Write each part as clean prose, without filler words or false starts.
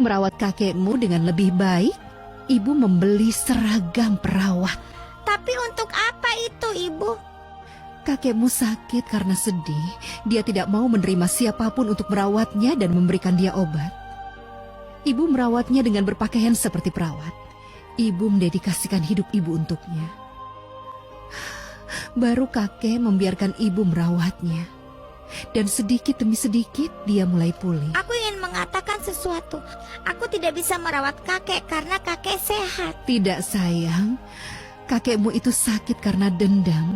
merawat kakekmu dengan lebih baik, ibu membeli seragam perawat. Tapi untuk apa itu, Ibu? Kakekmu sakit karena sedih. Dia tidak mau menerima siapapun untuk merawatnya dan memberikan dia obat. Ibu merawatnya dengan berpakaian seperti perawat. Ibu mendedikasikan hidup ibu untuknya. Baru kakek membiarkan ibu merawatnya. Dan sedikit demi sedikit dia mulai pulih. Aku ingin mengatakan sesuatu. Aku tidak bisa merawat kakek karena kakek sehat. Tidak, sayang. Kakekmu itu sakit karena dendam.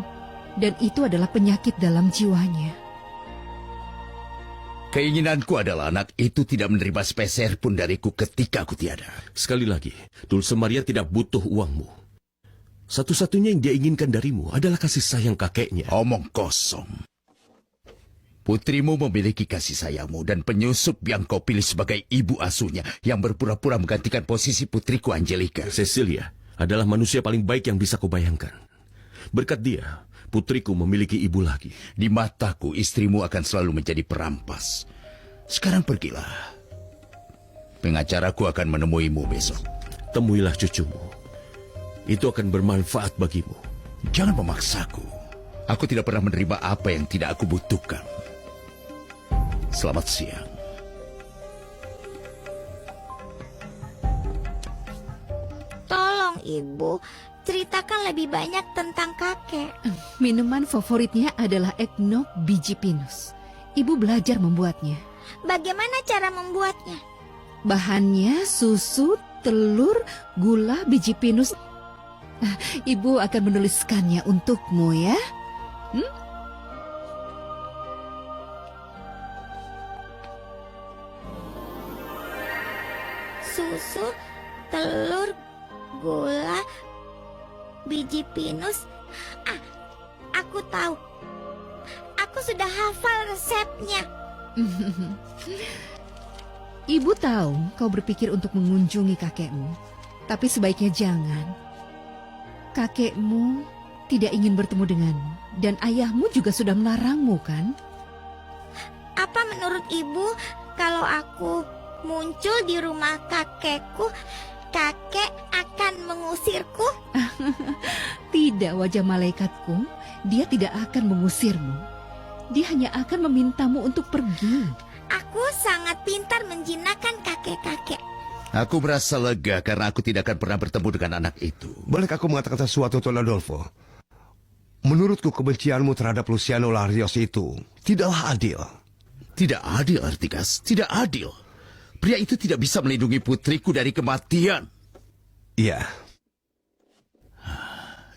Dan itu adalah penyakit dalam jiwanya. Keinginanku adalah anak itu tidak menerima sepeser pun dariku ketika aku tiada. Sekali lagi, Dulce Maria tidak butuh uangmu. Satu-satunya yang dia inginkan darimu adalah kasih sayang kakeknya. Omong kosong. Putrimu memiliki kasih sayangmu dan penyusup yang kau pilih sebagai ibu asuhnya yang berpura-pura menggantikan posisi putriku Angelica. Cecilia adalah manusia paling baik yang bisa kau bayangkan. Berkat dia, putriku memiliki ibu lagi. Di mataku, istrimu akan selalu menjadi perampas. Sekarang pergilah. Pengacaraku akan menemuimu besok. Temuilah cucumu. Itu akan bermanfaat bagimu. Jangan memaksaku. Aku tidak pernah menerima apa yang tidak aku butuhkan. Selamat siang. Tolong, Ibu, ceritakan lebih banyak tentang kakek. Minuman favoritnya adalah eggnog biji pinus. Ibu belajar membuatnya. Bagaimana cara membuatnya? Bahannya susu, telur, gula, biji pinus. Ibu akan menuliskannya untukmu ya. Susu, telur, gula, biji pinus. Aku tahu. Aku sudah hafal resepnya. Ibu tahu kau berpikir untuk mengunjungi kakekmu. Tapi sebaiknya jangan. Kakekmu tidak ingin bertemu denganmu. Dan ayahmu juga sudah melarangmu, kan? Apa menurut Ibu kalau aku muncul di rumah kakekku, kakek akan mengusirku? Tidak, wajah malaikatku. Dia tidak akan mengusirmu. Dia hanya akan memintamu untuk pergi. Aku sangat pintar menjinakkan kakek-kakek. Aku merasa lega karena aku tidak akan pernah bertemu dengan anak itu. Boleh aku mengatakan sesuatu, Tuan Adolfo? Menurutku kebencianmu terhadap Luciano Larios itu tidaklah adil. Tidak adil, Artigas. Tidak adil. Pria itu tidak bisa melindungi putriku dari kematian. Iya.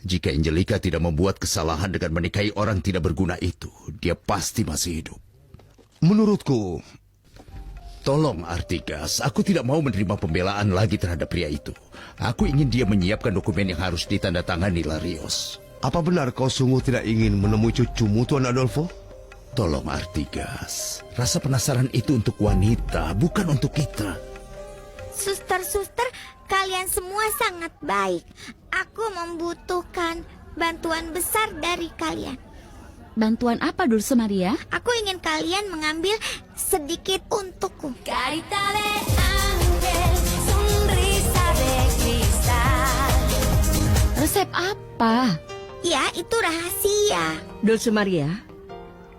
Jika Angelica tidak membuat kesalahan dengan menikahi orang tidak berguna itu, dia pasti masih hidup. Menurutku, tolong, Artigas. Aku tidak mau menerima pembelaan lagi terhadap pria itu. Aku ingin dia menyiapkan dokumen yang harus ditandatangani Larios. apa benar kau sungguh tidak ingin menemui cucumu, Tuan Adolfo? Tolong, Artigas. Rasa penasaran itu untuk wanita, bukan untuk kita. Suster-suster, kalian semua sangat baik. Aku membutuhkan bantuan besar dari kalian. Bantuan apa, Dulce Maria? Aku ingin kalian mengambil sedikit untukku. Resep apa? Ya, itu rahasia. Dulce Maria,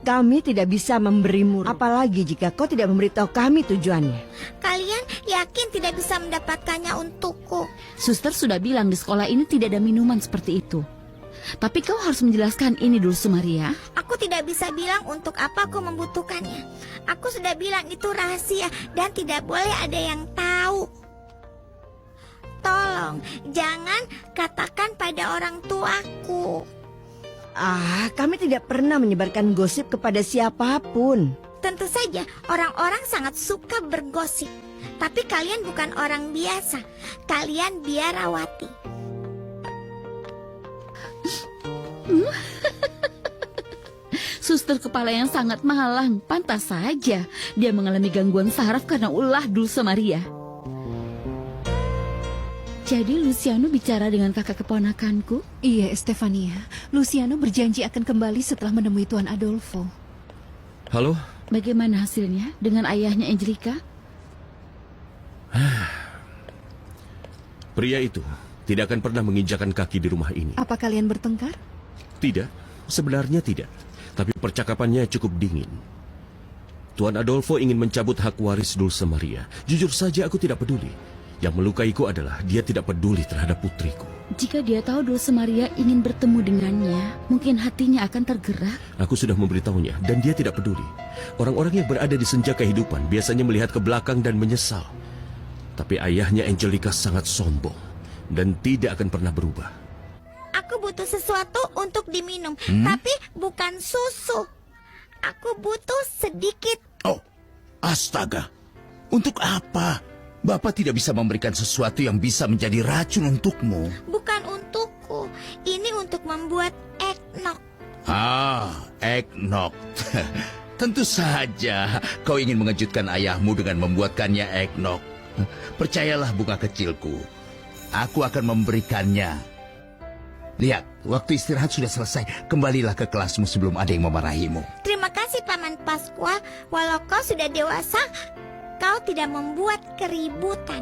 kami tidak bisa memberimu, apalagi jika kau tidak memberitahu kami tujuannya. Kalian yakin tidak bisa mendapatkannya untukku? Suster sudah bilang di sekolah ini tidak ada minuman seperti itu. Tapi kau harus menjelaskan ini, Dulce Maria. Aku tidak bisa bilang untuk apa aku membutuhkannya. Aku sudah bilang itu rahasia dan tidak boleh ada yang tahu. Tolong, jangan katakan pada orang tuaku. Kami tidak pernah menyebarkan gosip kepada siapapun. Tentu saja, orang-orang sangat suka bergosip. Tapi kalian bukan orang biasa. Kalian biarawati. Suster kepala yang sangat malang. Pantas saja dia mengalami gangguan saraf karena ulah Dulce Maria. Jadi Luciano bicara dengan kakak keponakanku? Iya, Estefania. Luciano berjanji akan kembali setelah menemui Tuan Adolfo. Halo? Bagaimana hasilnya dengan ayahnya Angelica? Pria itu tidak akan pernah menginjakan kaki di rumah ini. Apa kalian bertengkar? Tidak, sebenarnya tidak. Tapi percakapannya cukup dingin. Tuan Adolfo ingin mencabut hak waris Dulce Maria. Jujur saja aku tidak peduli. Yang melukaiku adalah dia tidak peduli terhadap putriku. Jika dia tahu Dulce Maria ingin bertemu dengannya, mungkin hatinya akan tergerak. Aku sudah memberitahunya dan dia tidak peduli. Orang-orang yang berada di senja kehidupan biasanya melihat ke belakang dan menyesal. Tapi ayahnya Angelica sangat sombong dan tidak akan pernah berubah. Aku butuh sesuatu untuk diminum, tapi bukan susu. Aku butuh sedikit. Oh, astaga. Untuk apa? Bapak tidak bisa memberikan sesuatu yang bisa menjadi racun untukmu. Bukan untukku. Ini untuk membuat eggnog. Eggnog. Tentu saja kau ingin mengejutkan ayahmu dengan membuatkannya eggnog. Percayalah bunga kecilku. Aku akan memberikannya. Lihat, waktu istirahat sudah selesai. Kembalilah ke kelasmu sebelum ada yang memarahimu. Terima kasih Paman Pasqua. Walau kau sudah dewasa, kau tidak membuat keributan.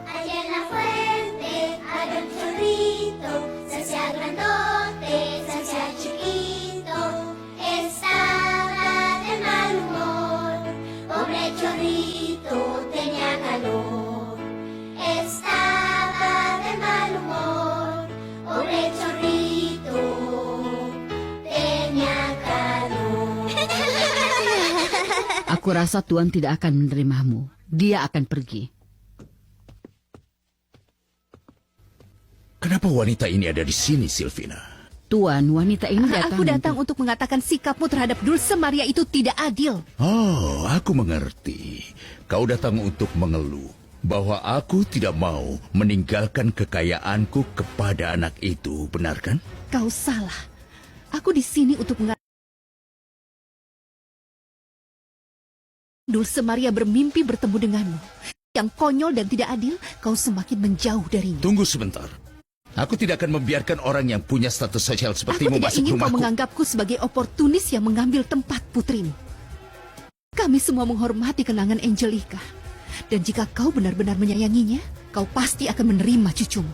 Ayer la fuente, ad un chorrito, se hacía grandote, se hacía chiquito, estaba de mal humor, pobre chorrito tenía calor, estaba de mal humor, pobre chorrito tenía calor. Aku rasa Tuan tidak akan menerimamu. Dia akan pergi. Kenapa wanita ini ada di sini, Silvina? Tuan, wanita ini datang. Aku datang untuk mengatakan sikapmu terhadap Dulce Maria itu tidak adil. Oh, aku mengerti. Kau datang untuk mengeluh bahwa aku tidak mau meninggalkan kekayaanku kepada anak itu, benar kan? Kau salah. Aku di sini untuk mengatakan Dulce Maria bermimpi bertemu denganmu. Yang konyol dan tidak adil, kau semakin menjauh darinya. Tunggu sebentar. Aku tidak akan membiarkan orang yang punya status sosial Aku sepertimu tidak masuk ingin kau rumahku. menganggapku sebagai oportunis yang mengambil tempat putrimu. Kami semua menghormati kenangan Angelica. Dan jika kau benar-benar menyayanginya, kau pasti akan menerima cucumu.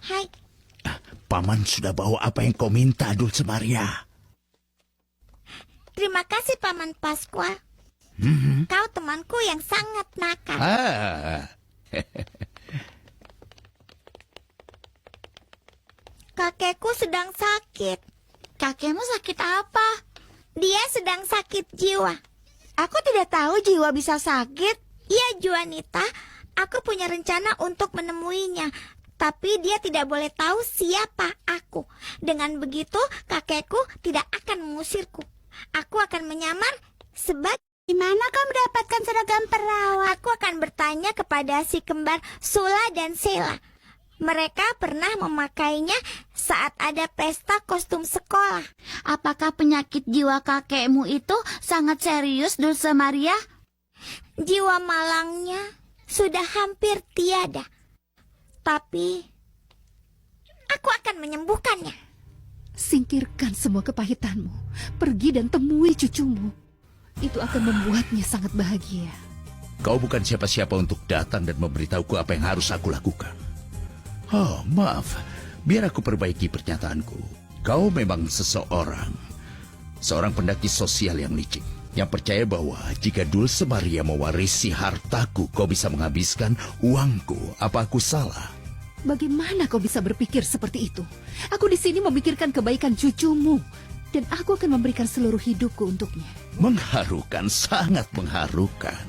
Hai, Paman sudah bawa apa yang kau minta, Dulce Maria. terima kasih Paman Pasqua. Kau temanku yang sangat nakal. Kakekku sedang sakit. Kakekmu sakit apa? Dia sedang sakit jiwa. Aku tidak tahu jiwa bisa sakit. Iya, Juanita. Aku punya rencana untuk menemuinya. Tapi dia tidak boleh tahu siapa aku. Dengan begitu, kakekku tidak akan mengusirku. Aku akan menyamar sebagai... Di mana kau mendapatkan seragam perawat? Aku akan bertanya kepada si kembar Sula dan Sela. Mereka pernah memakainya saat ada pesta kostum sekolah. Apakah penyakit jiwa kakekmu itu sangat serius, Dulce Maria? Jiwa malangnya sudah hampir tiada. Tapi aku akan menyembuhkannya. Singkirkan semua kepahitanmu. Pergi dan temui cucumu. Itu akan membuatnya sangat bahagia. Kau bukan siapa-siapa untuk datang dan memberitahuku apa yang harus aku lakukan. Oh, maaf. Biar aku perbaiki pernyataanku. Kau memang seorang pendaki sosial yang licik. Yang percaya bahwa jika Dulce Maria mewarisi hartaku, kau bisa menghabiskan uangku. Apa aku salah? Bagaimana kau bisa berpikir seperti itu? Aku di sini memikirkan kebaikan cucumu. Dan aku akan memberikan seluruh hidupku untuknya. Mengharukan, sangat mengharukan.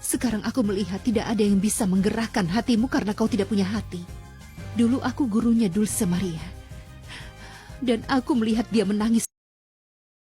Sekarang aku melihat tidak ada yang bisa menggerakkan hatimu karena kau tidak punya hati. Dulu aku gurunya Dulce Maria. Dan aku melihat dia menangis